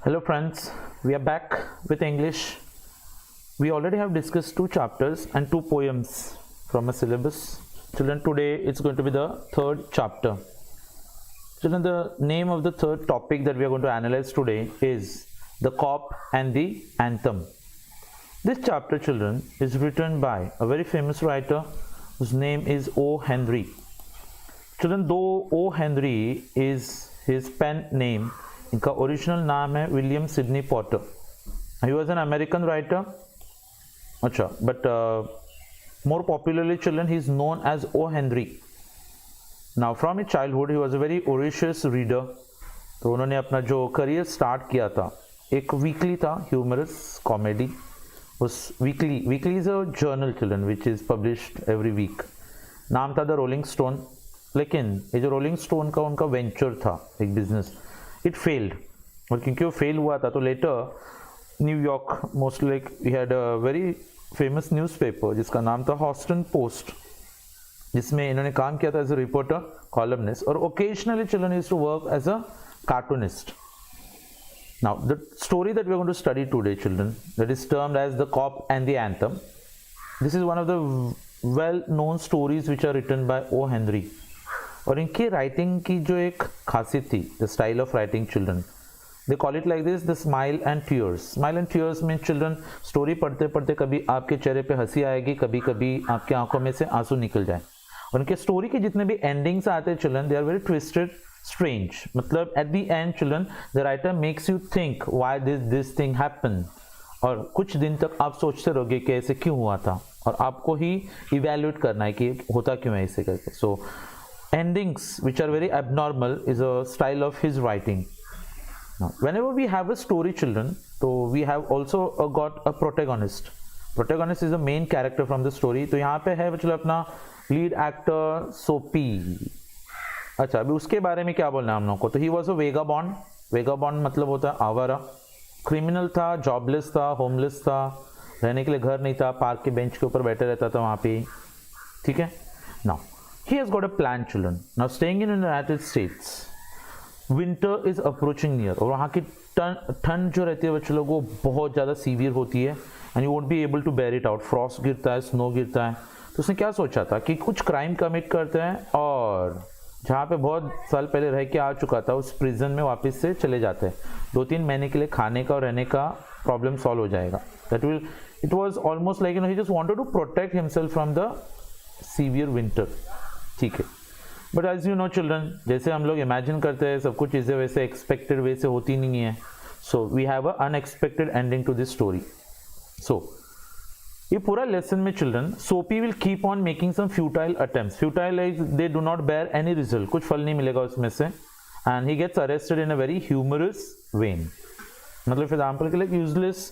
Hello friends, we are back with English. We already have discussed two chapters and two poems from a syllabus. Children, today it's going to be the third chapter. Children, the name of the third topic that we are going to analyze today is the cop and the anthem. This chapter, children, is written by a very famous writer whose name is O. Henry. Children, though O. Henry is his pen name, इनका original नाम है William Sidney Porter. He was an American writer. अच्छा, but more popularly children he is known as O Henry. Now from his childhood he was a very voracious reader. तो उन्होंने अपना जो career start किया था, एक वीकली था, humorous comedy. उस weekly is a journal children which is published every week. नाम था द रोलिंग स्टोन. लेकिन ये जो रोलिंग स्टोन का उनका वेंचर था, एक बिजनेस, इट फेल्ड. और क्योंकि वो फेल हुआ था तो later New York, most like we had a very famous newspaper जिसका नाम था हॉस्टन पोस्ट, जिसमें इन्होंने काम किया था एज अ रिपोर्टर, कॉलमनिस्ट, और occasionally children used to work as a cartoonist. Now the story that we are going to study today, children, that is termed as the cop and the anthem. This is one of the well known stories which are written by O. Henry. और इनकी writing की जो एक खासियत थी, the style of writing children, they call it like this, the smile and tears. Smile and tears में children story पढ़ते पढ़ते कभी आपके चेहरे पे हंसी आएगी, कभी कभी आपके आंखों में से आंसू निकल जाए. उनके स्टोरी के जितने भी एंडिंग्स आते हैं children, they are very twisted, strange. मतलब at the end children the writer makes you think why this thing happen, और कुछ दिन तक आप सोचते रहोगे कि ऐसे क्यों हुआ था, और आपको ही इवेल्युएट करना है कि होता क्यों है ऐसे करके. सो endings which are very abnormal is a style of his writing. Now whenever we have a story, children, so we have also got a protagonist. Protagonist is the main character from the story. तो यहाँ पे है मतलब अपना lead actor सोपी. अच्छा, अभी उसके बारे में क्या बोलना है हम लोग को. तो ही वॉज अ वेगाबॉन्ड. वेगाबॉन्ड मतलब होता है आवारा. क्रिमिनल था, जॉबलेस था, होमलेस था, रहने के लिए घर नहीं था, पार्क के बेंच के ऊपर बैठे रहता था वहाँ पे. ठीक है. Now he has got a plan, children. Now staying in the United States, winter is approaching near, और वहाँ की ठंड जो रहती है बच्चे लोग, वो बहुत ज़्यादा सीवियर होती है, and you won't be able to bear it out. Frost गिरता है, स्नो गिरता है. तो उसने क्या सोचा था कि कुछ क्राइम कमिट करते हैं, और जहाँ पे बहुत साल पहले रह के आ चुका था उस प्रिजन में वापस से चले जाते हैं. 2-3 महीने के लिए खाने का और रहने का प्रॉब्लम सॉल्व हो जाएगा. That will, it was almost like he just wanted to protect himself from the severe winter. ठीक है. But as you know children, जैसे हम लोग इमेजिन करते हैं सब कुछ चीज़ें वैसे एक्सपेक्टेड वे से होती नहीं है. So we have a unexpected ending to this story. So ये पूरा लेसन में children, Soapy will keep on making some futile attempts. Futile like they do not bear any result, कुछ फल नहीं मिलेगा उसमें से. And he gets arrested in a very humorous vein. मतलब फॉर एग्जाम्पल के लिए useless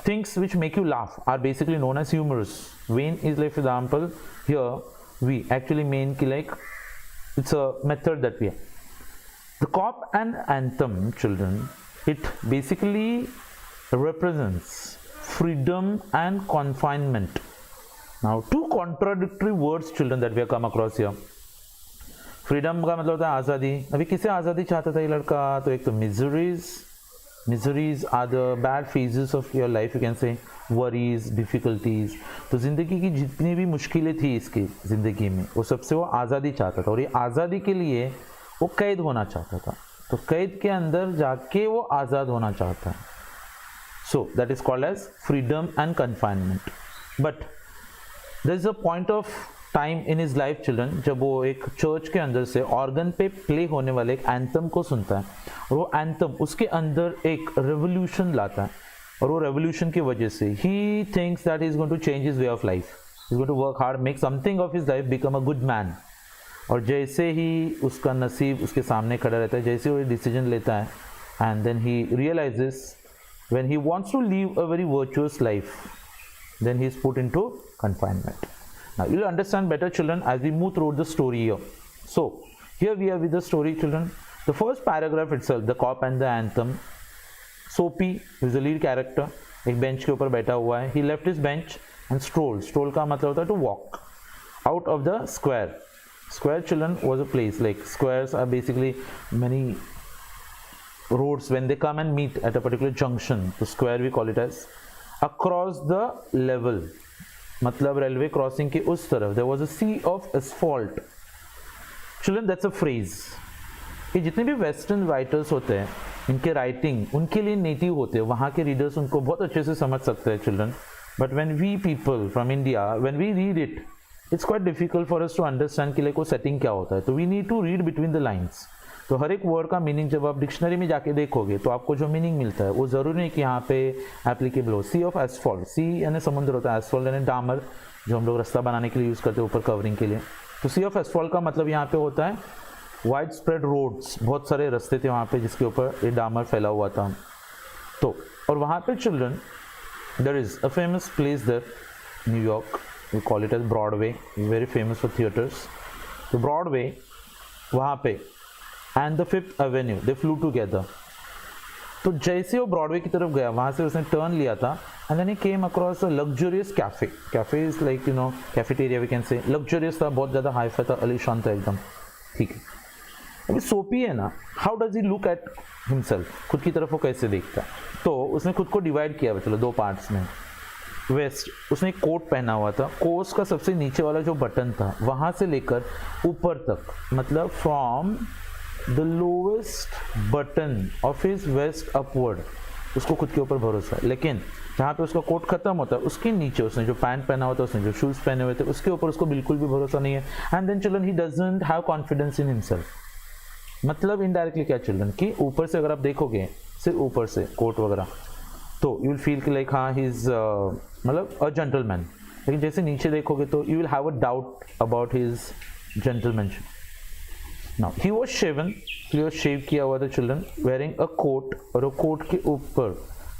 things which make you laugh are basically known as humorous. Vain is like, for example, here we actually mean ki like it's a method that we have. The cop and anthem, children, it basically represents freedom and confinement. Now two contradictory words, children, that we have come across here. Freedom का मतलब होता है आज़ादी. अभी किसे आज़ादी चाहता था ये लड़का? तो एक तो miseries are the bad phases of your life, you can say, worries, difficulties. तो ज़िंदगी की जितनी भी मुश्किलें थी इसकी ज़िंदगी में, वो सबसे वो आज़ादी चाहता था. और ये आज़ादी के लिए वो कैद होना चाहता था. तो कैद के अंदर जाके वो आज़ाद होना चाहता है. So that is called as freedom and confinement. But there is a point of time in his life children, जब वो एक चर्च के अंदर से ऑर्गन पे प्ले होने वाले एक एंथम को सुनता है, और वो एंथम उसके अंदर एक रेवोल्यूशन लाता है. और वो रेवोल्यूशन की वजह से he thinks that he is going to change his way of life, he is going to work hard, make something of his life, become a good man. और जैसे ही उसका नसीब उसके सामने खड़ा रहता है, जैसे वो डिसीजन लेता है, and then he realises when he wants to leave a very virtuous life, then he is put into confinement. Now you will understand better, children, as we move through the story here. So here we are with the story, children. The first paragraph itself, the cop and the anthem. Soapy, who is the lead character, एक bench के ऊपर बैठा हुआ है. He left his bench and strolled. Stroll का मतलब होता है to walk out of the square. Square, children, was a place, like squares are basically many roads when they come and meet at a particular junction, the square we call it as, across the level, मतलब railway crossing के उस तरफ, there was a sea of asphalt. Children, that's a phrase. ये जितने भी western writers होते हैं, इनके राइटिंग उनके लिए नेटिव होते हैं, वहाँ के रीडर्स उनको बहुत अच्छे से समझ सकते हैं children. But when we people from India, when we read it, it's quite difficult for us to understand कि लाइक वो सेटिंग क्या होता है. तो we need to read between the lines. तो हर एक वर्ड का मीनिंग जब आप डिक्शनरी में जाके देखोगे तो आपको जो मीनिंग मिलता है वो ज़रूरी नहीं कि यहाँ पे एप्लीकेबल हो. सी ऑफ एसफॉल्ट, सी यानी समुद्र होता है, एसफॉल्ट यानी डामर जो हम लोग रास्ता बनाने के लिए यूज़ करते हैं ऊपर कवरिंग के लिए. तो सी ऑफ एसफॉल्ट का मतलब यहाँ पे होता है वाइड स्प्रेड रोड्स, बहुत सारे रास्ते थे वहाँ पे जिसके ऊपर ये डामर फैला हुआ था. तो और वहाँ पे children there is a famous place there, New York, we call it as Broadway, very famous for theatres. तो ब्रॉडवे वहाँ पे and the Fifth Avenue they flew together. तो जैसे वो ब्रॉडवे की तरफ गया, वहाँ से उसने टर्न लिया था and then he came across a luxurious cafe. Cafe is like you know cafeteria we can say. Luxurious था, बहुत ज़्यादा हाई-फाई था, अलीशान था एकदम. ठीक है. अभी सोपी है ना, how does he look at himself, खुद की तरफ वो कैसे देखता है. तो उसने खुद को डिवाइड किया चलो दो पार्ट्स में. वेस्ट, उसने एक कोट पहना हुआ था, कोट का सबसे नीचे वाला जो बटन था वहाँ से लेकर ऊपर तक, मतलब from the lowest button of his waist upward, उसको खुद के ऊपर भरोसा है. लेकिन जहाँ पे उसका कोट खत्म होता है उसके नीचे उसने जो पैंट पहना हुआ था, उसने जो शूज़ पहने हुए थे, उसके ऊपर उसको बिल्कुल भी भरोसा नहीं है. And then children he doesn't have confidence in himself. मतलब इनडायरेक्टली क्या चिल्ड्रन कि ऊपर से अगर आप देखोगे सिर्फ ऊपर से कोट वगैरह तो यू विल फील कि लाइक हाँ ही इज मतलब अ जेंटलमैन. लेकिन जैसे नीचे देखोगे तो you will have a doubt about his gentlemanship. Now he was shaven, he was shave किया हुआ था चिल्ड्रन, वेयरिंग अ कोट, और वो कोट के ऊपर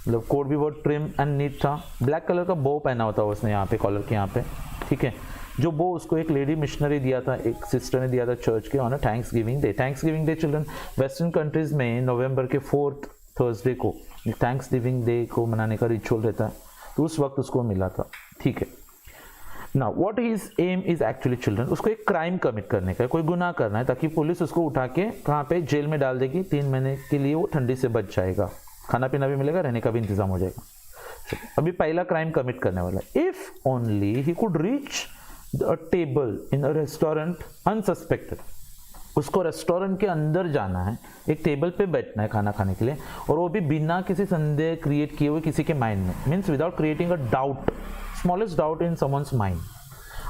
मतलब कोट भी बहुत ट्रिम एंड नीट था. ब्लैक कलर का बो पहना हुआ था उसने यहाँ पे कॉलर के यहाँ पे. ठीक है. जो बो उसको एक लेडी मिशनरी दिया था, एक सिस्टर ने दिया था चर्च के on thanks giving day. Thanks giving day children western countries में नवंबर के 4th थर्सडे को थैंक्स गिविंग डे को मनाने का रिचुअल रहता है. तो उस वक्त उसको मिला था. ठीक है. Now what his aim is actually children, उसको एक क्राइम कमिट करने का, कोई गुनाह करना है ताकि पुलिस उसको उठा के कहाँ पे जेल में डाल देगी. 3 महीने के लिए वो ठंडी से बच जाएगा, खाना पीना भी मिलेगा, रहने का भी इंतजाम हो जाएगा. अभी पहला क्राइम कमिट करने वाला है. If only he could reach a table in a restaurant unsuspected. उसको रेस्टोरेंट के अंदर जाना है, एक टेबल पे बैठना है खाना खाने के लिए, और वो भी बिना किसी संदेह क्रिएट किए हुए किसी के माइंड में, means without creating a doubt, smallest doubt in someone's mind.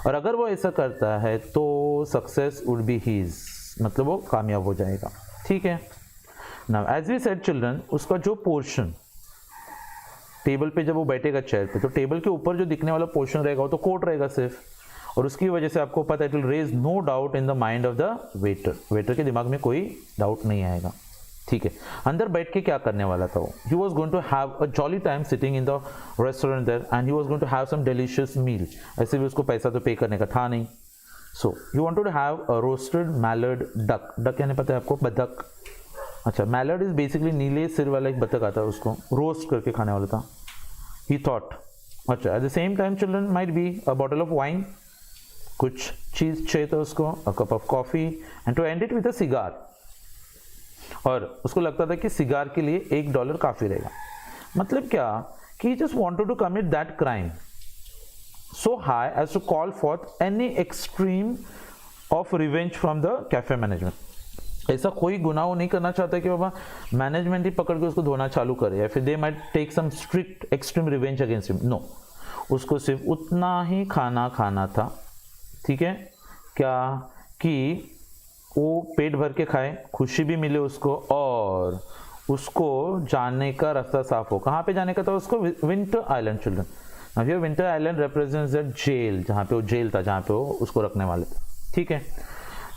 और अगर वो ऐसा करता है तो सक्सेस वुड बी हीज, मतलब वो कामयाब हो जाएगा. ठीक है. Now as we said children, उसका जो पोर्शन टेबल पे जब वो बैठेगा चेयर पे, तो टेबल के ऊपर जो दिखने वाला पोर्शन रहेगा वो तो कोट रहेगा सिर्फ, और उसकी वजह से आपको पता है it will raise no doubt in the mind of the waiter. Waiter के दिमाग में कोई डाउट नहीं आएगा. ठीक है. अंदर बैठ के क्या करने वाला था वो, he was going to have a jolly time sitting in the restaurant there and he was going to have some delicious meal. ऐसे भी उसको पैसा तो पे करने का था नहीं. So he wanted to have a roasted mallard duck. Duck यानी पता है आपको, बतख. अच्छा, मैलर्ड इज बेसिकली नीले सिर वाला एक बतख आता है, उसको रोस्ट करके खाने वाला था. He thought. अच्छा, at the same time children might be a bottle of wine, कुछ चीज चाहिए था उसको, a cup of coffee, and to end it with a cigar. और उसको लगता था कि सिगार के लिए $1 काफी रहेगा. मतलब क्या कि he just wanted to commit that crime so high as to call for any extreme of revenge from the cafe management. ऐसा कोई गुनाह वो नहीं करना चाहता कि बाबा मैनेजमेंट ही पकड़ के उसको धोना चालू करे या फिर they might take some strict extreme revenge against him. No, उसको सिर्फ उतना ही खाना खाना था. ठीक है. क्या कि वो पेट भर के खाए, खुशी भी मिले उसको, और उसको जाने का रास्ता साफ हो. कहाँ पे जाने का था उसको? Winter island children. अब ये winter island represents that jail, जहाँ पे वो जेल था, जहाँ पे वो उसको रखने वाले थे. ठीक है.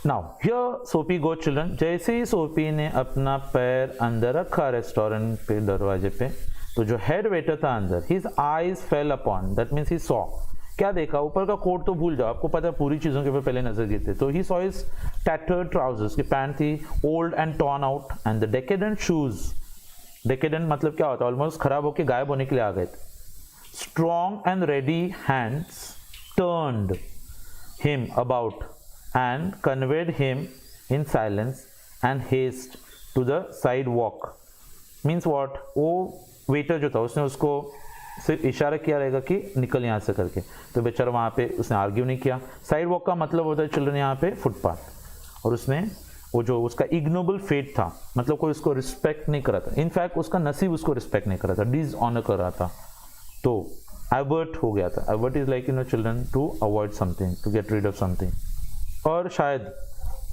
नाउ हियर सोपी गो चिल्ड्रन. जैसे ही सोपी ने अपना पैर अंदर रखा रेस्टोरेंट पे दरवाजे पे, तो जो हेड वेटर था अंदर, his eyes fail upon, that means he saw. क्या देखा? ऊपर का कोट तो भूल जाओ, आपको पता है पूरी चीजों के ऊपर पहले नजर गिरते. तो he saw his tattered trousers, की पैंट थी old and torn out, and the decadent shoes. Decadent मतलब क्या होता है? ऑलमोस्ट खराब होके गायब होने के लिए आ गए थे. Strong and ready hands turned him about and conveyed him in silence and haste to the sidewalk means what, वो वेटर जो था उसने उसको सिर्फ इशारा किया रहेगा कि निकल यहाँ से करके, तो बेचारा वहाँ पे उसने आर्ग्यू नहीं किया। साइड वॉक का मतलब होता है चिल्ड्रन यहाँ पे फुटपाथ, और उसने वो जो उसका इग्नोबल फेट था, मतलब कोई उसको रिस्पेक्ट नहीं कर रहा था, इनफैक्ट उसका नसीब उसको रिस्पेक्ट नहीं कर रहा था, डिसऑनर कर रहा था, तो एवर्ट हो गया था। Avert is like children to avoid something, to get rid of something. और शायद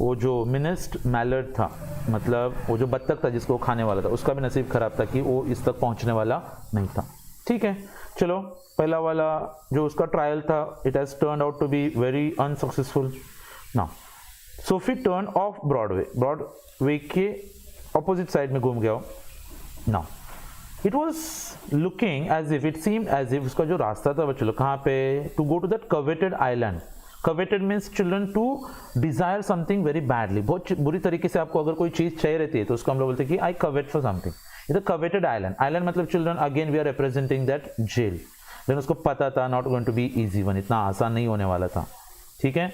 वो जो मिनिस्ट मैलर्ड था, मतलब वो जो बत्तख था जिसको वो खाने वाला था, उसका भी नसीब खराब था कि वो इस तक पहुंचने वाला नहीं था। ठीक है, चलो पहला वाला जो उसका ट्रायल था, it has turn out to be very unsuccessful. Now Sophie turn of Broadway के ऑपोजिट साइड में घूम गया। Now it was looking as if, it seemed as if, उसका जो रास्ता था बच्चों कहाँ पे, to go to that coveted island. Coveted means children to desire something very badly, बहुत बुरी तरीके से आपको अगर कोई चीज चाहिए रहती है तो उसको हम लोग बोलते हैं कि आई कवेट फॉर समथिंग। इधर कवेटेड आइलैंड, आइलैंड मतलब children again we are representing that jail, लेकिन उसको पता था not going to be easy one, इतना आसान नहीं होने वाला था। ठीक है,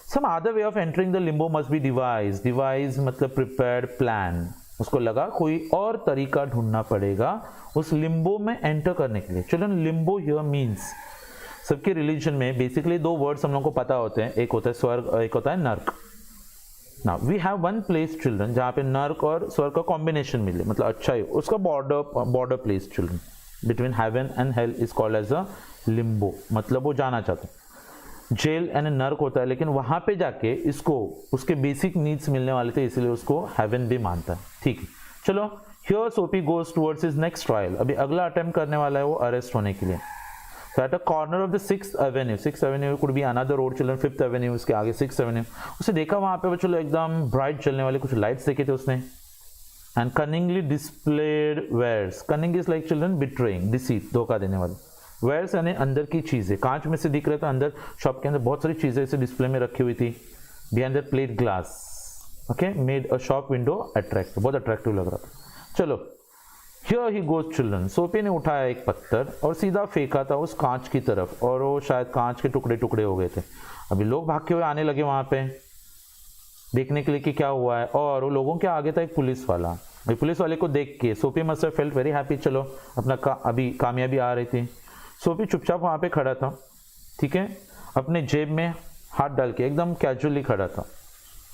some other way of entering the limbo must be devise, devise मतलब प्रिपेयर्ड प्लान, उसको लगा कोई और तरीका ढूंढना पड़ेगा उस लिम्बो में एंटर करने के लिए। चिल्ड्रन लिम्बो हियर मीन्स, सबके रिलीजन में बेसिकली दो वर्ड्स हम लोगों को पता होते हैं, एक होता है स्वर्ग और एक होता है नर्क। Now we have one place children जहाँ पे नर्क और स्वर्ग का कॉम्बिनेशन मिले, मतलब अच्छा ही उसका border place children between heaven and hell is called as a limbo, मतलब वो जाना चाहते हैं। जेल एंड नर्क होता है, लेकिन वहां पे जाके इसको उसके बेसिक नीड्स मिलने वाले थे, इसलिए उसको हेवन भी मानता है। ठीक है, चलो here Sophie goes towards his next trial, अभी अगला अटेम्प्ट करने वाला है वो अरेस्ट होने के लिए। So at a corner of the 6th Avenue could be another road children, 5th Avenue उसके आगे 6th Avenue, उसे देखा वहाँ पे बच्चों एकदम ब्राइट चलने वाले कुछ लाइट्स देखे थे उसने। And cunningly displayed wares, cunning is like children betraying, deceit, धोखा देने वाले। wares यानी अंदर की चीजें, कांच में से दिख रहा था, अंदर शॉप के अंदर बहुत सारी चीजें इसे डिस्प्ले में रखी हुई थी। Behind that plate glass, okay, made a shop window attractive, बहुत अट्रैक्टिव लग रहा था। चलो Here he goes children, Sophie ने उठाया एक पत्थर और सीधा फेंका था उस कांच की तरफ, और वो शायद कांच के टुकड़े टुकड़े हो गए थे। अभी लोग भागते हुए आने लगे वहां पे देखने के लिए कि क्या हुआ है, और वो लोगों के आगे था एक पुलिस वाला। पुलिस वाले को देख के Sophie must have felt very happy, चलो अपना अभी कामयाबी आ रही थी। सोफी चुपचाप वहां पे खड़ा था, ठीक है, अपने जेब में हाथ डाल के एकदम कैजुअली खड़ा था।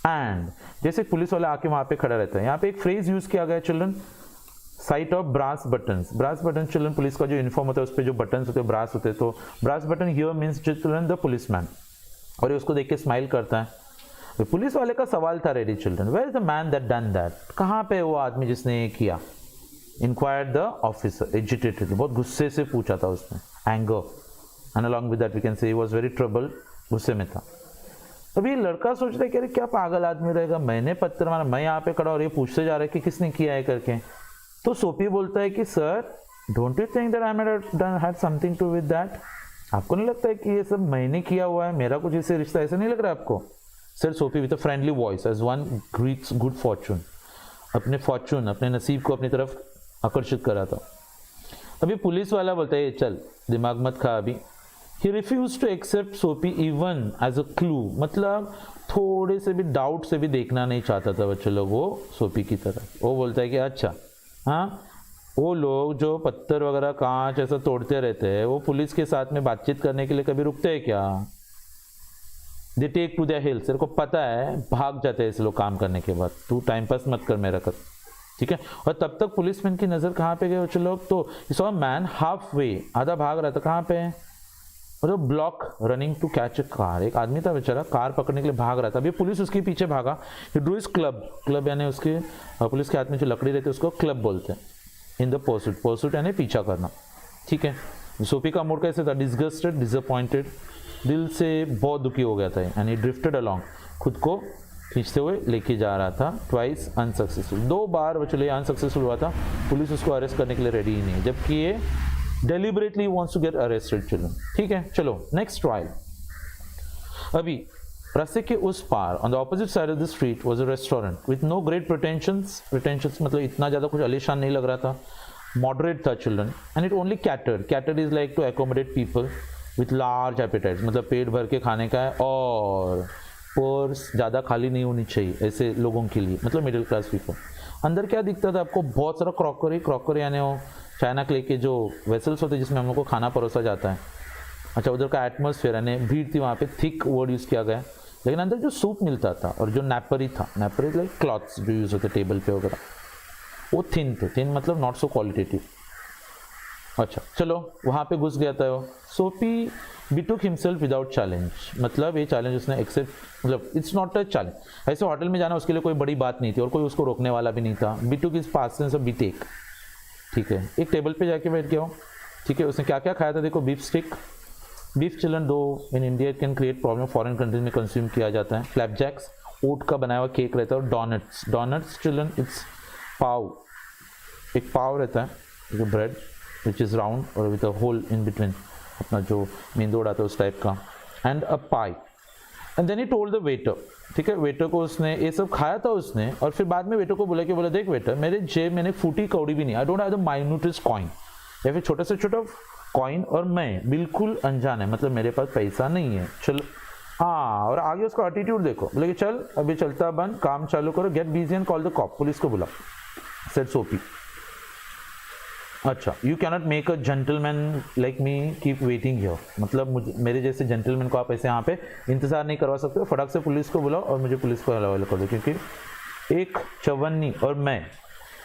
एंड जैसे पुलिस वाला आके वहां पे खड़ा रहता है, यहाँ पे एक फ्रेज यूज किया गया children, sight of brass buttons. Brass button children police का जो यूनिफॉर्म होता है उस पर जो बटन्स होते हैं ब्रास होते हैं, तो brass button here means children the policeman, और ये उसको देख के स्माइल करता है। तो पुलिस वाले का सवाल था ready children, where is the man that done that, कहाँ पे वो आदमी जिसने ये किया। इंक्वायर्ड द ऑफिसर एजिटेटेड, बहुत गुस्से से पूछा था उसने, anger, and along with that we can say he was very troubled, गुस्से में था। अभी ये लड़का सोच रहा है कि अरे क्या पागल आदमी रहेगा, मैंने पत्थर मारा, मैं यहाँ पे खड़ा और ये पूछते जा रहा है कि किसने किया है करके। तो सोफी बोलता है कि sir don't you think that I had something to with that, आपको नहीं लगता है कि ये सब मैंने किया हुआ है, मेरा कुछ इससे रिश्ता, ऐसा नहीं लग रहा है आपको। Sir Sophie with a friendly voice as one greets good fortune, अपने फॉर्चून अपने नसीब को अपनी तरफ आकर्षित करा था। अभी पुलिस वाला बोलता है चल दिमाग मत खा अभी। He refuse to accept Sophie even as a clue, मतलब थोड़े से भी डाउट से भी देखना नहीं चाहता था बच्चे लोग वो सोफी की तरफ। वो बोलता है कि अच्छा हाँ, वो लोग जो पत्थर वगैरह कांच ऐसा तोड़ते रहते हैं वो पुलिस के साथ में बातचीत करने के लिए कभी रुकते हैं क्या? They take to their heels, तेरे को पता है भाग जाते हैं ऐसे लोग काम करने के बाद, तू टाइम पास मत कर मेरा कर, ठीक है। और तब तक पुलिसमैन की नजर कहाँ पे गए बच्चे लोग, तो सॉ मैन हाफ वे, आधा भाग रहा था, कहाँ पे, मतलब bloke running to catch a car, एक आदमी था बेचारा कार पकड़ने के लिए भाग रहा था। अभी पुलिस उसके पीछे भागा, ही ड्रू हिज क्लब, क्लब यानी उसके पुलिस के हाथ में जो लकड़ी रहती है उसको क्लब बोलते हैं, इन द परसूट, परसूट यानी पीछा करना, ठीक है। सोफी का मूड कैसे था, डिसगस्टेड, डिसअपॉइंटेड, दिल से बहुत दुखी हो गया था, एंड ही ड्रिफ्टेड अलॉन्ग, खुद को खींचते हुए लेके जा रहा था। ट्वाइस अनसक्सेसफुल, 2 बार वो चले अनसक्सेसफुल हुआ था, पुलिस उसको अरेस्ट करने के लिए रेडी ही नहीं, जबकि ये deliberately wants to get arrested children, ठीक है। चलो नेक्स्ट ट्रायल। अभी रास्ते के उस पार on the opposite side of the street was a restaurant with no great pretensions मतलब इतना ज़्यादा कुछ आलीशान नहीं लग रहा था, moderate था children, and it only catered is like to accommodate people with large appetites, मतलब पेट भर के खाने का है और पर्स ज़्यादा खाली नहीं होनी चाहिए ऐसे लोगों के लिए, मतलब मिडिल क्लास पीपल। अंदर क्या दिखता था आपको, बहुत सारा क्रॉकरी यानी वो चाइना क्ले के जो वेसल्स होते हैं जिसमें हम लोग को खाना परोसा जाता है। अच्छा, उधर का एटमॉस्फेयर यानी भीड़ थी वहाँ पे, थिक वर्ड यूज़ किया गया। लेकिन अंदर जो सूप मिलता था और जो नैपरी था, नैपरी लाइक क्लॉथ्स जो यूज़ होते टेबल पे वगैरह, वो थिन थे, थिन मतलब नॉट सो क्वालिटेटिव। अच्छा चलो वहाँ पे घुस गया था वो। सोपी बिटुक हिमसेल्फ विदाउट चैलेंज, मतलब ये चैलेंज उसने एक्सेप्ट, मतलब इट्स नॉट अ चैलेंज। ऐसे होटल में जाना उसके लिए कोई बड़ी बात नहीं थी और कोई उसको रोकने वाला भी नहीं था। Betook is past tense of betake, ठीक है। एक टेबल पे जाके बैठ गया हो, ठीक है। उसने क्या क्या खाया था देखो, बीफ स्टिक, बीफ चिल्ड्रन दो in India it can create problem, foreign countries में कंज्यूम किया जाता है। फ्लैपजैक्स, ओट का बनाया हुआ केक रहता है। और donuts, donuts children it's pav, एक पाव रहता है ब्रेड विच इज़ राउंड और with a hole in between, अपना जो मेंदोड़ आता है उस टाइप का। And a pie. And then he told the waiter, ठीक है, वेटर को उसने ये सब खाया था उसने। और फिर बाद में वेटर को बोला कि बोला देख वेटर, मेरे जेब मैंने फूटी कौड़ी भी नहीं, I don't have the minutest coin, या फिर छोटे से छोटा कॉइन, और मैं बिल्कुल अनजान है, मतलब मेरे पास पैसा नहीं है। चलो हाँ, और आगे उसका एटीट्यूड देखो, बोले कि चल अभी चलता बंद, काम चालू करो, get busy and call the cop, police को बुला, सेड सोपी। अच्छा, you cannot make a gentleman like me keep waiting here, मतलब मुझे, मेरे जैसे जेंटलमैन को आप ऐसे यहाँ पे इंतजार नहीं करवा सकते हो, फटाक से पुलिस को बुलाओ और मुझे पुलिस को हवाले कर दो, क्योंकि एक चवन्नी और मैं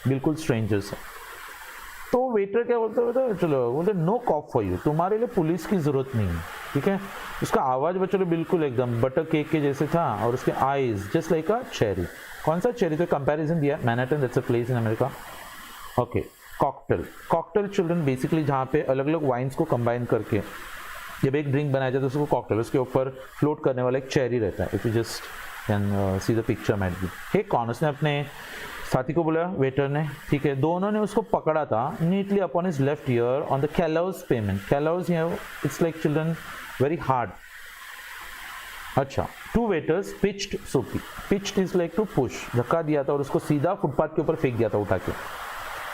बिल्कुल स्ट्रेंजर्स हैं। तो वेटर क्या बोलते हैं, चलो बोलते नो कॉप फॉर यू, तुम्हारे लिए पुलिस की जरूरत नहीं है, ठीक है। उसका आवाज़ बच्चों बिल्कुल एकदम बटर केक के जैसे था, और उसके eyes just like a cherry. कौन सा चेरी, तो कंपैरिजन दिया, Manhattan that's a place in America. Okay, cocktail, cocktail children basically जहाँ पे अलग अलग वाइन्स को कंबाइन करके जब एक ड्रिंक बनाया जाता है उसको कॉकटेल, उसके ऊपर फ्लोट करने वाला एक चेरी रहता है। If you just can see the picture mat be. हे कौन, उसने अपने साथी को बोला, वेटर ने, ठीक है। दोनों ने उसको पकड़ा था neatly upon his left ear on the callous pavement. Callous it's like children very hard. अच्छा, two waiters pitched Soapy, pitched is like to push, धक्का दिया था और उसको सीधा फुटपाथ के ऊपर फेंक दिया था उठा के।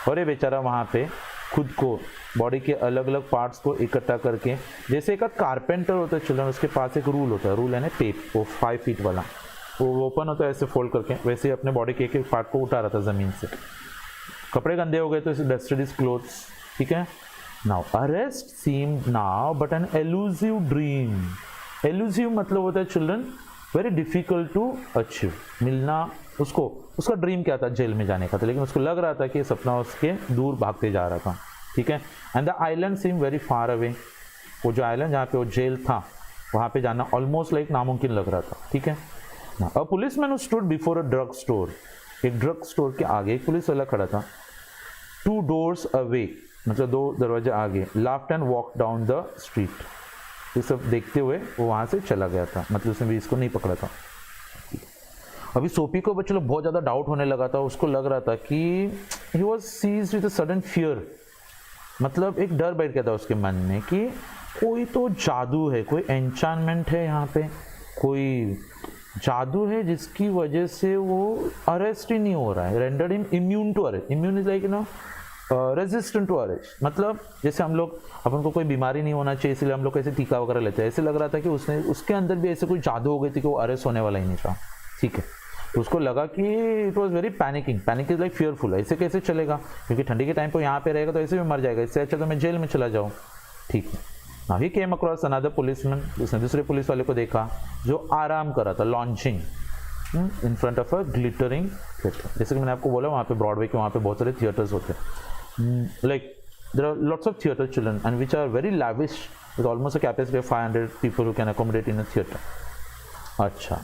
और ये बेचारा वहाँ पे खुद को, बॉडी के अलग अलग पार्ट्स को इकट्ठा करके, जैसे एक कारपेंटर होता है चिल्ड्रन, उसके पास एक रूल होता है, रूल है ना टेप, वो 5 फीट वाला, वो ओपन होता है ऐसे फोल्ड करके, वैसे ही अपने बॉडी के एक पार्ट को उठा रहा था ज़मीन से। कपड़े गंदे हो गए तो इसे डस्टेड हिज क्लोथ्स, ठीक है। Now arrest seemed now but an elusive dream. Elusive मतलब होता है children very difficult to achieve, मिलना, उसको उसका ड्रीम क्या था, जेल में जाने का था, लेकिन उसको लग रहा था कि ये सपना उसके दूर भागते जा रहा था, ठीक है। And the island seem very far away, वो जो आइलैंड जहाँ पे वो जेल था वहाँ पे जाना ऑलमोस्ट लाइक नामुमकिन लग रहा था, ठीक है। A policeman stood before a drug store, एक ड्रग स्टोर के आगे एक पुलिस वाला खड़ा था। 2 doors अवे, मतलब 2 दरवाजे आगे, laughed and walk down the street, ये सब देखते हुए वो वहाँ से चला गया था, मतलब उसने भी इसको नहीं पकड़ा था। अभी सोपी को चलो बहुत ज़्यादा डाउट होने लगा था, उसको लग रहा था कि he was seized with a sudden fear, मतलब एक डर बैठ गया था उसके मन में कि कोई तो जादू है, कोई एन्चांटमेंट है यहाँ पे, कोई जादू है जिसकी वजह से वो अरेस्ट ही नहीं हो रहा है, rendered him immune to arrest. Immune is like resistant to arrest, मतलब जैसे हम लोग, अपन को कोई बीमारी नहीं होना चाहिए इसलिए हम लोग कैसे टीका वगैरह लेते हैं, ऐसे लग रहा था कि उसने, उसके अंदर भी ऐसे कोई जादू हो गई थी कि वो अरेस्ट होने वाला ही नहीं था, ठीक है। तो उसको लगा कि it was very panicking, panic is like fearful, ऐसे कैसे चलेगा, क्योंकि ठंडी के टाइम पर यहाँ पे रहेगा तो ऐसे भी मर जाएगा, इससे अच्छा तो मैं जेल में चला जाऊँ, ठीक है। नाउ ही केम अक्रॉस अनदर पुलिसमैन, उसने दूसरे पुलिस वाले को देखा जो आराम कर रहा था, launching in front of a glittering theatre. जैसे कि मैंने आपको बोला वहाँ पे ब्रॉडवे के वहाँ पे बहुत सारे थिएटर्स होते हैं, like there are lots of theatre children and which are very lavish with almost a capacity of 500 people who can accommodate in a theatre. अच्छा,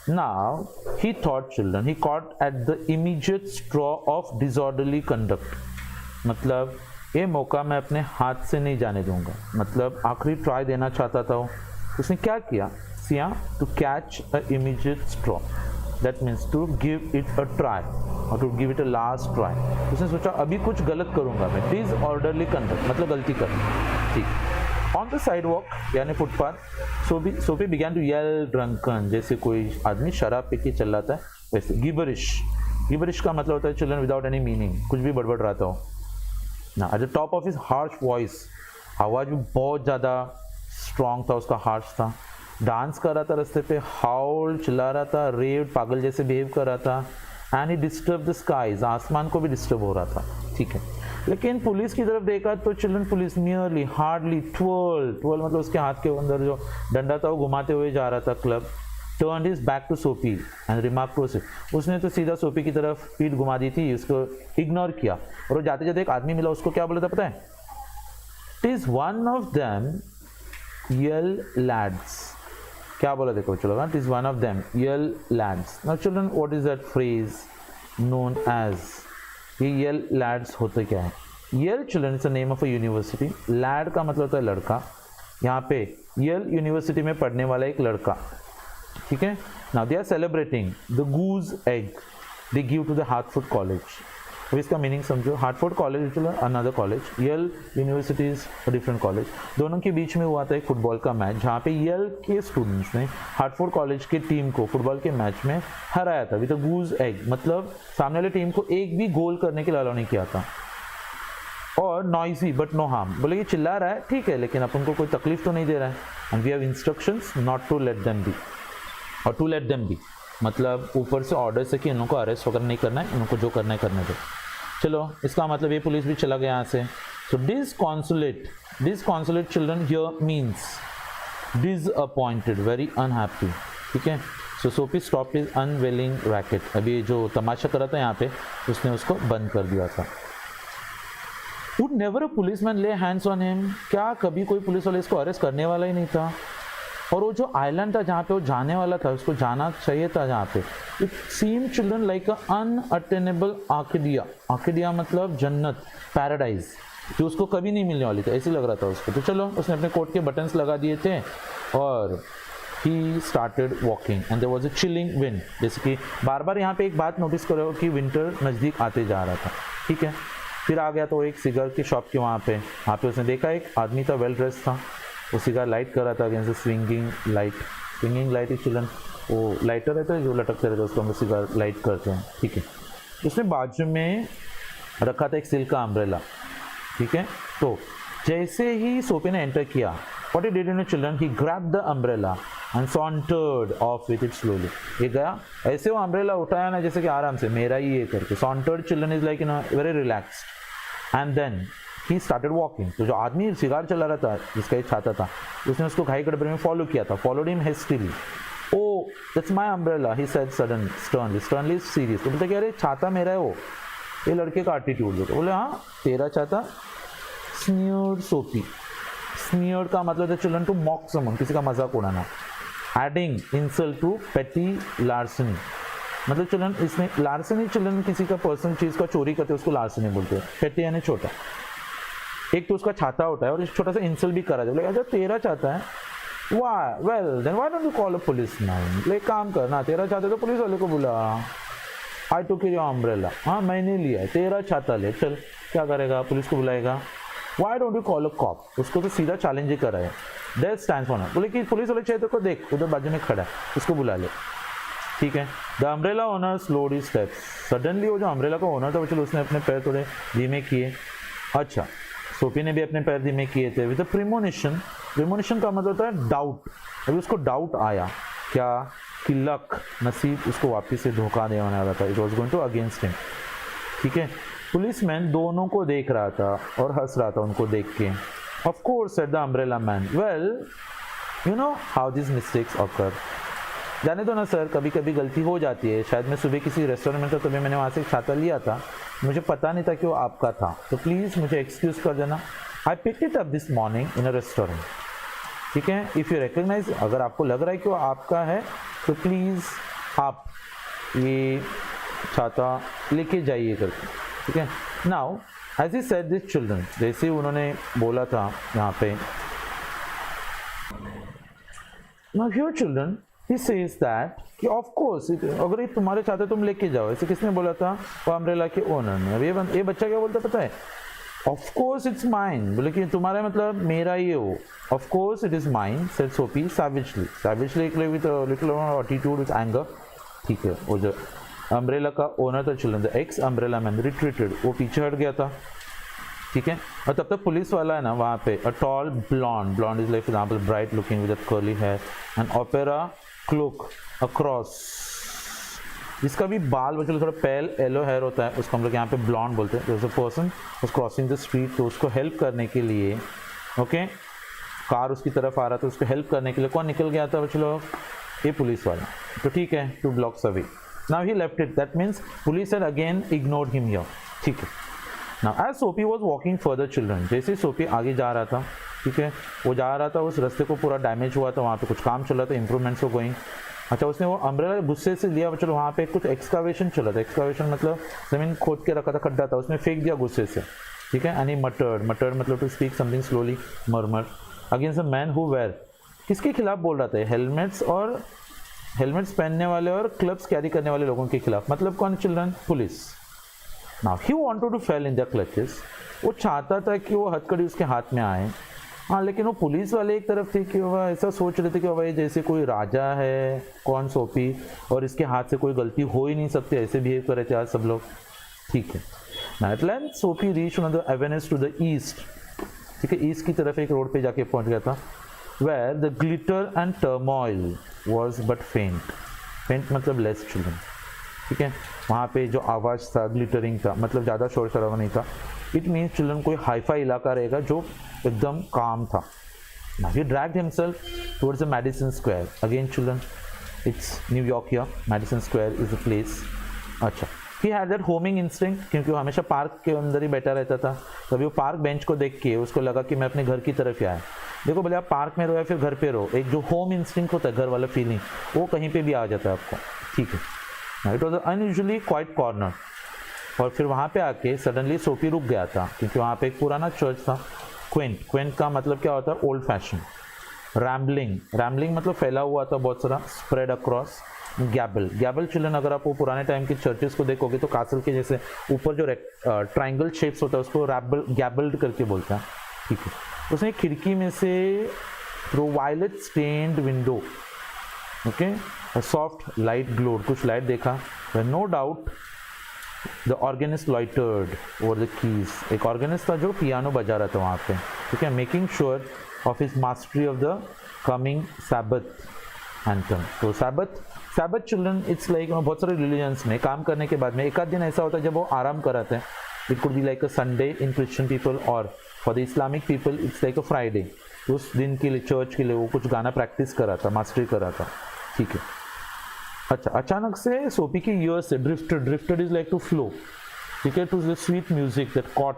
now he thought children, he caught at the immediate straw of disorderly conduct, मतलब ये मौका मैं अपने हाथ से नहीं जाने दूंगा, मतलब आखिरी ट्राई देना चाहता था वो। उसने क्या किया, सिया to catch a immediate straw, that means to give it a try और to give it a last try. उसने सोचा अभी कुछ गलत करूंगा मैं, डिसऑर्डरली कंडक्ट मतलब गलती कर, ठीक। ऑन द साइड वॉक यानी footpath, Sophie began to yell drunken, जैसे कोई आदमी शराब पी के चल रहा है वैसे। गिबरिश, गिबरिश का मतलब होता है चिल्ड्रन विदाउट एनी मीनिंग, कुछ भी बड़बड़ रहा हो ना। At the top of his harsh voice, आवाज़ भी बहुत ज़्यादा स्ट्रॉन्ग था उसका, हार्श था। डांस कर रहा था रास्ते पे, हाउल चिल्ला रहा था, रेव पागल जैसे बिहेव कर रहा था। And he disturb the skies, आसमान को भी डिस्टर्ब हो रहा था, ठीक है। लेकिन पुलिस की तरफ देखा तो children police nearly hardly twelve मतलब उसके हाथ के अंदर जो डंडा था वो घुमाते हुए जा रहा था club, turn is back to Soapy and remark to उसे, उसने तो सीधा सोपी की तरफ पीठ घुमा दी थी, उसको इग्नोर किया। और वो जाते जाते एक आदमी मिला, उसको क्या बोला था पता है? It is one of them Yale lads, क्या बोला देखो चलो, it is one of them Yale lads. Now children what is that phrase known as, ये यल लैड्स होते क्या है? Yale children is the name of a university, lad का मतलब होता है लड़का, यहाँ पे यल यूनिवर्सिटी में पढ़ने वाला एक लड़का, ठीक है। Now they are celebrating the goose egg they give to the Hartford college. अब इसका मीनिंग समझो, Hartford college is another college, Yale university is a different college. दोनों के बीच में हुआ था एक फुटबॉल का मैच, जहाँ पे यल के स्टूडेंट्स ने हार्टफोर्ड कॉलेज के टीम को फुटबॉल के मैच में हराया था विद अ गूज एग, मतलब सामने वाली टीम को एक भी गोल करने के लिए अलाउ नहीं किया था। और नॉइजी बट नो हार्म, बोले ये चिल्ला रहा है ठीक है, लेकिन अपन को कोई तकलीफ तो नहीं दे रहा है। And we have instructions not to let them be, और टू लेट देम बी मतलब ऊपर से ऑर्डर से कि इन लोगों को अरेस्ट वगैरह नहीं करना है, इनको जो करना है करने दो। चलो इसका मतलब ये पुलिस भी चला गया यहाँ से। So disconsolate children here means disappointed, very unhappy, ठीक है। So Soapy stop is unwilling racket, अभी जो तमाशा कर रहा था यहाँ पे उसने उसको बंद कर दिया था। वुड नेवर अ पुलिसमैन ले हैंड्स ऑन हिम, क्या कभी कोई पुलिस वाले इसको अरेस्ट करने वाला ही नहीं था। और वो जो आइलैंड था जहाँ पे वो जाने वाला था, उसको जाना चाहिए था जहाँ पे, it seem children like a unattainable Arcadia, Arcadia मतलब जन्नत, पैराडाइज, जो उसको कभी नहीं मिलने वाली थी, ऐसे लग रहा था उसको। तो चलो उसने अपने कोट के बटन्स लगा दिए थे और he started walking and there was a chilling wind. जैसे कि बार बार यहाँ पे एक बात नोटिस करो कि विंटर नज़दीक आते जा रहा था, ठीक है। फिर आ गया तो एक सिगार की शॉप के वहाँ पे उसने देखा एक आदमी था, वेल ड्रेस था, वो सिगार लाइट कर रहा था against swinging light is children, वो लाइटर रहता है जो लटकते रहता है, उसको हम सिगार लाइट करते हैं, ठीक है। उसने बाजू में रखा था एक सिल्क का अम्ब्रेला, ठीक है। तो जैसे ही सोफी ने एंटर किया, what he did in children, he grabbed the umbrella and sauntered of with it slowly. ये गया ऐसे, वो अम्ब्रेला उठाया ना जैसे कि आराम से, मेरा ही ये करके। Sauntered children is like very relaxed and then he started walking. तो जो आदमी सिगार चला रहा था, जिसका एक छाता था, उसने उसको घाई गड़बड़ी में फॉलो किया था, followed him hastily. O that's my umbrella, he said sternly serious. तो बोलते कि अरे छाता मेरा है वो, ये लड़के का एटीट्यूड देखो। बोले हाँ तेरा छाता। स्नीयर्ड सोफी, स्नीयर्ड का मतलब है चिल्ड्रन टू मॉक समवन, किसी का मजाक उड़ाना। एडिंग इंसल्ट टू पेटी लार्सनी, मतलब चिल्ड्रन इसमें लार्सनी चिल्ड्रन किसी का पर्सनल चीज का चोरी करते उसको लार्सनी बोलते हैं। पेटी यानी छोटा, एक तो उसका छाता होता है और इस छोटा सा इंसल्ट भी करा जाए, अच्छा तेरा छाता है, वाह well then why don't you call a policeman, ले काम करना, तेरा छाता तो पुलिस वाले को बुला, आई टुक योर अम्ब्रेला, हाँ मैंने लिया है, तेरा छाता ले, चल क्या करेगा, पुलिस को बुलाएगा। Why don't you call a cop, उसको तो सीधा चैलेंज ही करा है। दैट स्टैंड्स फॉर, बोले कि पुलिस वाले चाहिए को देख उधर बाजू में खड़ा है, उसको बुला ले, ठीक है। The umbrella owner slowed his steps, suddenly वो जो अम्ब्रेला का ओनर था, चलो उसने अपने पैर थोड़े धीमे किए। अच्छा सोफी ने भी अपने पैर धीमे किए थे विद प्रीमोनिशन। प्रीमोनिशन का मतलब होता है डाउट, अभी उसको डाउट आया क्या कि लक, नसीब उसको वापस से धोखा देने वाला था, it was going to against him, ठीक है। पुलिसमैन दोनों को देख रहा था और हंस रहा था उनको देख के। Of course said the umbrella man, well you know how this mistakes occur, जाने दो ना सर, कभी कभी गलती हो जाती है, शायद मैं सुबह किसी रेस्टोरेंट में था, तभी मैंने वहाँ से एक छाता लिया था, मुझे पता नहीं था कि वो आपका था, तो प्लीज़ मुझे एक्सक्यूज़ कर देना। I picked it up this morning in a restaurant, ठीक है। इफ़ यू रिकग्नाइज, अगर आपको लग रहा है कि वो आपका है तो प्लीज़ आप ये छाता लेके जाइए करके, ठीक है। Now as he said this children, जैसे उन्होंने बोला था यहाँ पे, now here children he says that कि of course अगर ये तुम्हारे चाहते तुम लेके जाओ, ऐसे किसने बोला था, वो अम्ब्रेला के ओनर ने। अब ये बच्चा क्या बोलता पता है, of course it's mine, बोले कि तुम्हारा मतलब मेरा ही है वो, of course it is mine said Sophie savagely with a little attitude with anger, ठीक है। वो जो अम्ब्रेला का ओनर था children, the x umbrella man retreated, वो पीछे हट गया था, ठीक है। और तब तक पुलिस वाला है ना वहाँ पे, a tall blond is like example bright looking with curly hair and opera cloak across जिसका भी बाल बच्चों थोड़ा पेल येलो हेयर होता है उसको हम लोग यहाँ पे ब्लॉन्ड बोलते हैं। there's a person was crossing the street, तो उसको हेल्प करने के लिए ओके कार उसकी तरफ आ रहा था, उसको हेल्प करने के लिए कौन निकल गया था बच्चों लोग? ये पुलिस वाला। तो ठीक है, 2 blocks away, now he left it, that means police had again ignored him here। ठीक है, now as Sophie was walking further children, जैसे सोफी आगे जा रहा था, ठीक है, वो जा रहा था, उस रास्ते को पूरा डैमेज हुआ था, वहाँ पे कुछ काम चल रहा था, इंप्रूवमेंट्स को गोइंग। अच्छा, उसने वो अम्ब्रेला गुस्से से लिया, चलो वहाँ पे कुछ एक्सकावेशन चला था, एक्सकावेशन मतलब ज़मीन खोद के रखा था, खड्डा था, उसने फेंक दिया गुस्से से, ठीक है। एंड ही मटर्ड मतलब to speak something slowly, murmur against the man who where, किसके खिलाफ बोल रहा था? हेलमेट्स पहनने वाले और क्लब्स कैरी करने वाले लोगों के खिलाफ, मतलब कौन? Children, police. Now he wanted to fell in the clutches, वो चाहता था कि वो हथकड़ी उसके हाथ में आए, हाँ, लेकिन वो पुलिस वाले एक तरफ थे कि वह ऐसा सोच रहे थे कि भाई जैसे कोई राजा है, कौन सोफी, और इसके हाथ से कोई गलती हो ही नहीं सकती, ऐसे बिहेव कर रहे थे आज सब लोग, ठीक है। Now at length Sophie reach on the avenues to the east, ठीक है, ईस्ट की तरफ एक रोड पे जाके पहुंच गया था, where the glitter and turmoil was but faint मतलब लेस चिल्ड्रन, ठीक है। वहाँ पे जो आवाज़ था, ग्लिटरिंग था, मतलब ज़्यादा शोर शराबा नहीं था। इट मीन्स चिल्ड्रन कोई हाईफाई इलाका रहेगा जो एकदम काम था। Now he dragged himself towards the Madison Square. Again children, it's New York here. Madison Square is the place. अच्छा, he had that homing instinct, क्योंकि वो हमेशा पार्क के अंदर ही बैठा रहता था। कभी वो पार्क बेंच को देख के उसको लगा कि मैं अपने घर की तरफ ही आया। देखो भले आप पार्क में रहो या फिर घर पे रहो, एक जो होम इंस्टिंक्ट होता है, घर वाला फीलिंग, वो कहीं पे भी आ जाता है आपको, ठीक है। It was unusually quite corner, और फिर वहाँ पे आके सडनली सोफी रुक गया था, क्योंकि वहाँ पे एक पुराना चर्च था। क्वेंट का मतलब क्या होता है? Old fashion. रैम्बलिंग मतलब फैला हुआ था बहुत सारा, स्प्रेड अक्रॉस। गैबल चिल्ड्रन, अगर आप वो पुराने टाइम के चर्चेस को देखोगे तो कासल के जैसे ऊपर जो ट्राइंगल शेप्स होता है उसको गैबल्ड करके बोलते हैं, ठीक है। उसने खिड़की में से through violet stained window, okay, soft light glowed, कुछ लाइट देखा। No doubt the organist loitered over the keys, एक ऑर्गेनिस्ट था जो पियानो बजा रहा था वहाँ पे, ठीक है, making sure of his mastery of the coming Sabbath anthem. तो सैबथ चिल्ड्रन, इट्स लाइक बहुत सारे रिलीजन्स में काम करने के बाद में एक आध दिन ऐसा होता है जब वो आराम कराते हैं। It could be like a Sunday in Christian people, और for the Islamic people it's like a Friday. उस दिन के लिए चर्च के लिए वो कुछ गाना प्रैक्टिस कर रहा था, मास्टरी कर रहा था, ठीक है। अच्छा, अचानक से सोफी की ईयर्स से drifted is like to flow, ठीक है, to the sweet music that caught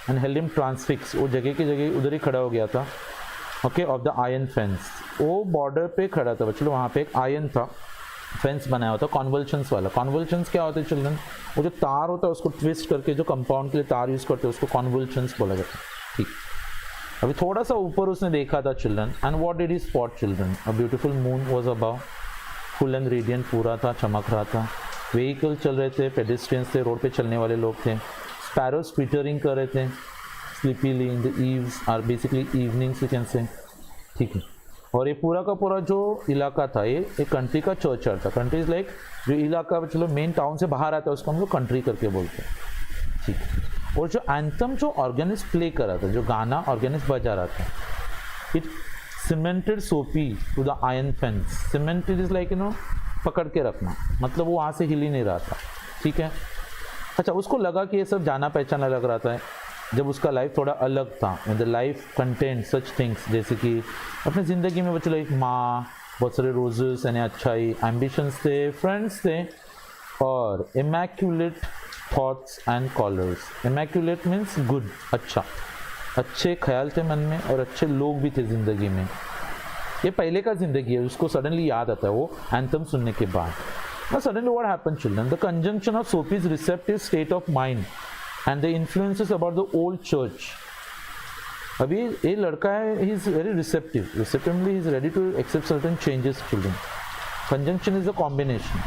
and held him transfix. वो जगह की जगह उधर ही खड़ा हो गया था, okay, of the iron fence. वो बॉर्डर पे खड़ा था बच्चों, वहाँ पे एक आयरन था, फेंस बनाया होता, कॉन्वल्शंस वाला। कॉन्वल्शंस क्या होते हैं चिल्ड्रन? वो जो तार होता है उसको ट्विस्ट करके जो कंपाउंड के लिए तार यूज करते हैं उसको कॉन्वल्शंस बोला जाता है, ठीक। अभी थोड़ा सा ऊपर उसने देखा था children, and what did he spot children? A beautiful moon was above, full and radiant पूरा था, चमक रहा था। व्हीकल चल रहे थे, पेडेस्ट्रियंस थे, रोड पे चलने वाले लोग थे। स्पैरोज ट्विटरिंग कर रहे थे sleepily in the eaves or basically evenings you can say, ठीक है। और ये पूरा का पूरा जो इलाका था, ये एक कंट्री का चर्च था। कंट्री इज लाइक जो इलाका चलो मेन टाउन से बाहर आता है उसको हम लोग कंट्री करके बोलते हैं, ठीक है। और जो एंथम जो ऑर्गेनिस्ट प्ले कर रहा था, जो गाना ऑर्गेनिस्ट बजा रहा था, it cemented Sophie to the iron fence. Cemented is like पकड़ के रखना, मतलब वो वहाँ से हिल ही नहीं रहा था, ठीक है। अच्छा, उसको लगा कि ये सब जाना पहचाना लग रहा था जब उसका लाइफ थोड़ा अलग था। The life content such things, जैसे कि अपनी ज़िंदगी में बच्चों एक माँ, बहुत सारे रोजेस यानी अच्छाई, एम्बिशंस थे, फ्रेंड्स थे, और immaculate thoughts and collars. Immaculate means good, अच्छा, अच्छे ख्याल थे मन में और अच्छे लोग भी थे ज़िंदगी में। ये पहले का ज़िंदगी है, उसको सडनली याद आता है वो एंथम सुनने के बाद। Now suddenly what happened children? The conjunction of Sophie's receptive state of mind and the influences about the old church. अभी ये लड़का है, he is very receptive. Receptively he is ready to accept certain changes children. Conjunction is a combination.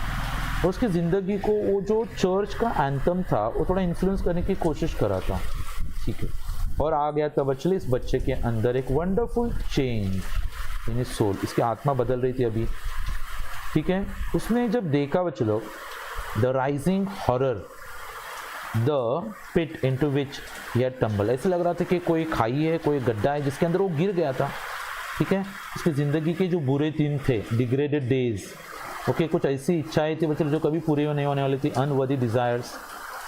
और उसकी ज़िंदगी को वो जो चर्च का एंथम था वो थोड़ा इन्फ्लुएंस करने की कोशिश कर रहा था, ठीक है। और आ गया तब एक्चुअली इस बच्चे के अंदर एक wonderful change in his soul. इसकी आत्मा बदल रही थी अभी, ठीक है। उसने जब देखा बच्चे लोग the rising horror, the pit into which he had tumble, ऐसे लग रहा था कि कोई खाई है, कोई गड्ढा है जिसके अंदर वो गिर गया था, ठीक है। उसकी ज़िंदगी के जो बुरे दिन थे, डिग्रेडेड डेज, ओके कुछ ऐसी इच्छाएं थी बच्चों जो कभी पूरी नहीं होने वाली थी, unworthy desires,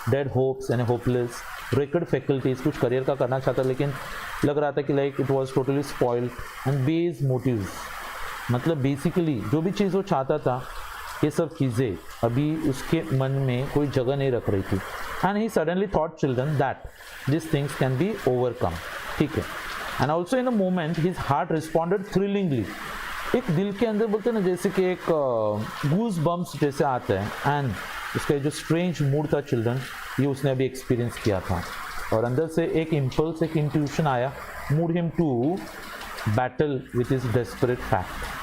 dead hopes and hopeless, wrecked faculties, कुछ करियर का करना चाहता लेकिन लग रहा था कि like it was totally spoiled, and base motives, मतलब बेसिकली जो भी चीज़ वो चाहता था ये सब चीज़ें अभी उसके मन में कोई जगह नहीं रख रही थी, and he suddenly thought children that this things can be overcome, ठीक है, and also in the moment his heart responded thrillingly, एक दिल के अंदर बोलते हैं ना जैसे कि एक गूज बम्स जैसे आता है, एंड उसका जो स्ट्रेंज मूड था चिल्ड्रन ये उसने अभी एक्सपीरियंस किया था, और अंदर से एक इम्पल्स, एक इंट्यूशन आया, moved him to battle with his desperate fact,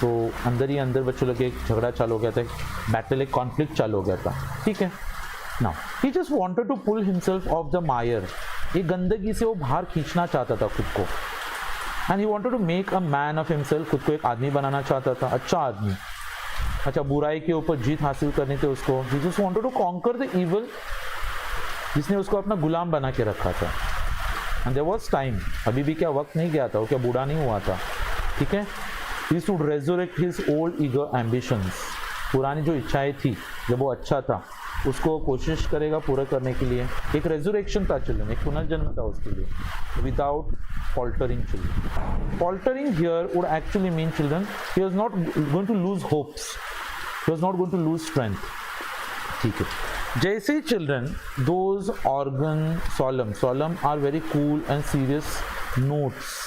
तो अंदर ही अंदर बच्चों लोग एक झगड़ा चालू हो गया था, बैटल, एक कॉन्फ्लिक्ट चालू हो गया था, ठीक है। Now he just wanted to pull himself off the mire, ये गंदगी से वो बाहर खींचना चाहता था खुद को, and he wanted to make a man of himself, खुद को एक आदमी बनाना चाहता था, अच्छा आदमी, अच्छा बुराई के ऊपर जीत हासिल करनी थी उसको, he just wanted to conquer the evil जिसने उसको अपना गुलाम बना के रखा था, एंड देयर वाज टाइम, अभी भी क्या वक्त नहीं गया था, वो क्या बूढ़ा नहीं हुआ था, ठीक है। He should resurrect his old eager ambitions, पुरानी जो इच्छाएं थी जब वो अच्छा था उसको कोशिश करेगा पूरा करने के लिए, एक रेजरेक्शन था चिल्ड्रन, एक पुनर्जन्म था उसके लिए, without faltering children. Faltering here would actually mean children he was not going to lose hopes, he was not going to lose strength, ठीक है। जैसे children those organ solemn are very cool and serious notes,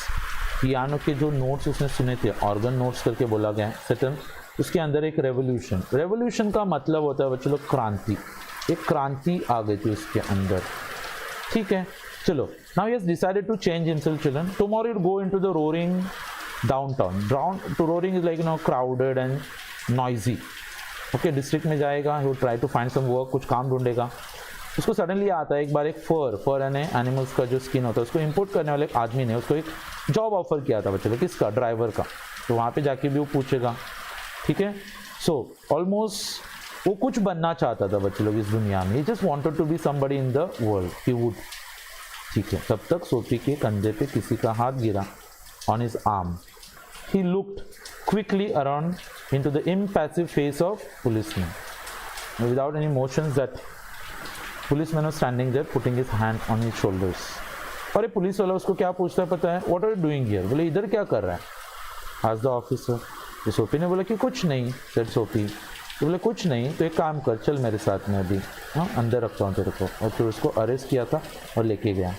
piano के जो notes उसने सुने थे organ notes करके बोला गया है सेटन, उसके अंदर एक रेवोल्यूशन का मतलब होता है बच्चों लोग क्रांति, एक क्रांति आ गई थी उसके अंदर, ठीक है। चलो now he has decided to change himself children, tomorrow he'll go into the roaring downtown, to roaring is like crowded and noisy, okay, district में जाएगा, he will try to find some work, कुछ काम ढूंढेगा, उसको suddenly आता है एक बार एक फर यानी एनिमल्स का जो स्किन होता है उसको इंपोर्ट करने वाले एक आदमी ने उसको एक जॉब ऑफर किया था बच्चों, किसका, ड्राइवर का, तो वहाँ पे जाके भी वो पूछेगा, ठीक है। सो ऑलमोस्ट वो कुछ बनना चाहता था बच्चों लोग इस दुनिया में, he just wanted to be somebody in the world, he would, ठीक है। तब तक सोफी के कंधे पे किसी का हाथ गिरा, on his arm, he looked quickly around into the impassive face of policeman without any motions, that policeman was standing there putting his hand on his shoulders, और ये पुलिस वाला उसको क्या पूछता है पता है, what are you doing here, बोले इधर क्या कर रहा है, आज द ऑफिसर, तो सोफी ने बोला कि कुछ नहीं, सेड सोफी, तो बोले कुछ नहीं, तो एक काम कर, चल मेरे साथ में अभी, हाँ अंदर रखता हूँ तेरे को, और फिर उसको अरेस्ट किया था और लेके गया।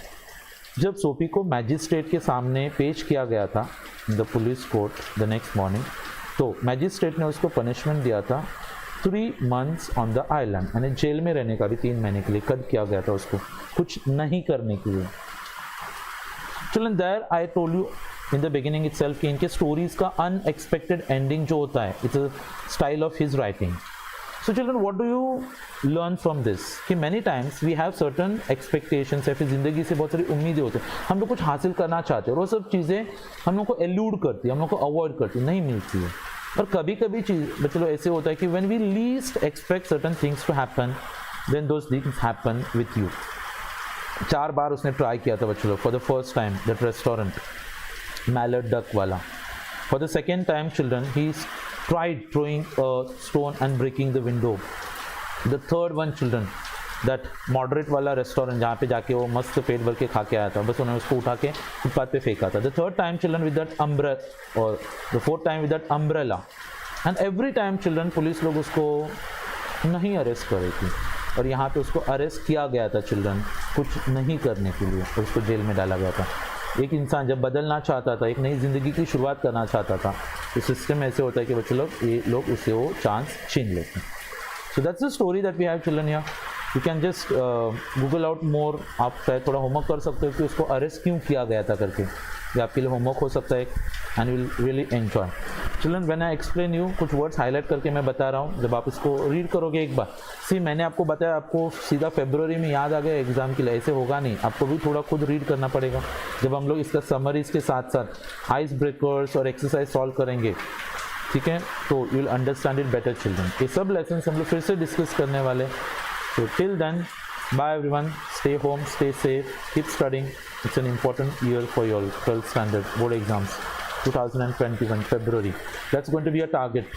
जब सोफी को मैजिस्ट्रेट के सामने पेश किया गया था the police court the next morning, तो मैजिस्ट्रेट ने उसको पनिशमेंट दिया था 3 months ऑन द आइलैंड, यानी जेल में रहने का भी 3 महीने के लिए कद किया गया था उसको, कुछ नहीं करने के लिए। Children there I told you in the beginning itself कि इनके स्टोरीज का अनएक्सपेक्टेड एंडिंग जो होता है, it's a style of his writing. So children what do you learn from this, कि many times we have certain expectations, या फिर ज़िंदगी से बहुत सारी उम्मीदें होती हैं, हम लोग कुछ हासिल करना चाहते हैं और वो सब चीज़ें हम लोग को एल्यूड करती है, हम लोग को अवॉइड करती है, नहीं मिलती है। और कभी कभी चीज़ चलो ऐसे होता है कि when we least expect certain things to happen, then those things happen with you. 4 बार उसने ट्राई किया था बच्चों लोग, for the first time that restaurant Mallard duck wala. For the second time children he tried throwing a stone and breaking the window. The third one children that moderate वाला restaurant जहाँ पे जाके वो मस्त पेट भर के खा के आया था, बस उन्होंने उसको उठा के फुटपाथ पे फेंका था। The third time children with that umbrella, और the fourth time with that umbrella, and every time children police लोग उसको नहीं अरेस्ट कर रही थी, और यहाँ पे उसको अरेस्ट किया गया था चिल्ड्रन कुछ नहीं करने के लिए, और उसको जेल में डाला गया था। एक इंसान जब बदलना चाहता था, एक नई ज़िंदगी की शुरुआत करना चाहता था, तो सिस्टम ऐसे होता है कि बच्चे लोग ये लोग उससे वो चांस छीन लेते हैं। So that's the story that we have children here. You can just Google out more, आप शायद थोड़ा होमवर्क कर सकते हो कि उसको अरेस्ट क्यों किया गया था करके, ये आपके लिए होमवर्क हो सकता है, and will really enjoy. Children when I explain you, कुछ वर्ड्स हाईलाइट करके मैं बता रहा हूँ, जब आप इसको रीड करोगे एक बार, सी मैंने आपको बताया, आपको सीधा फरवरी में याद आ गया एग्जाम के लिए, ऐसे होगा नहीं, आपको भी थोड़ा खुद रीड करना पड़ेगा। जब हम लोग इसका समरीज के साथ साथ आइस ब्रेकर्स और एक्सरसाइज सॉल्व करेंगे, ठीक है, तो you will understand it better children. ये सब लेसन हम लोग फिर से डिस्कस करने वाले। So till then, bye everyone, stay home, stay safe, keep studying. It's an important year for your 12th standard board exams, 2021 February. That's going to be a target.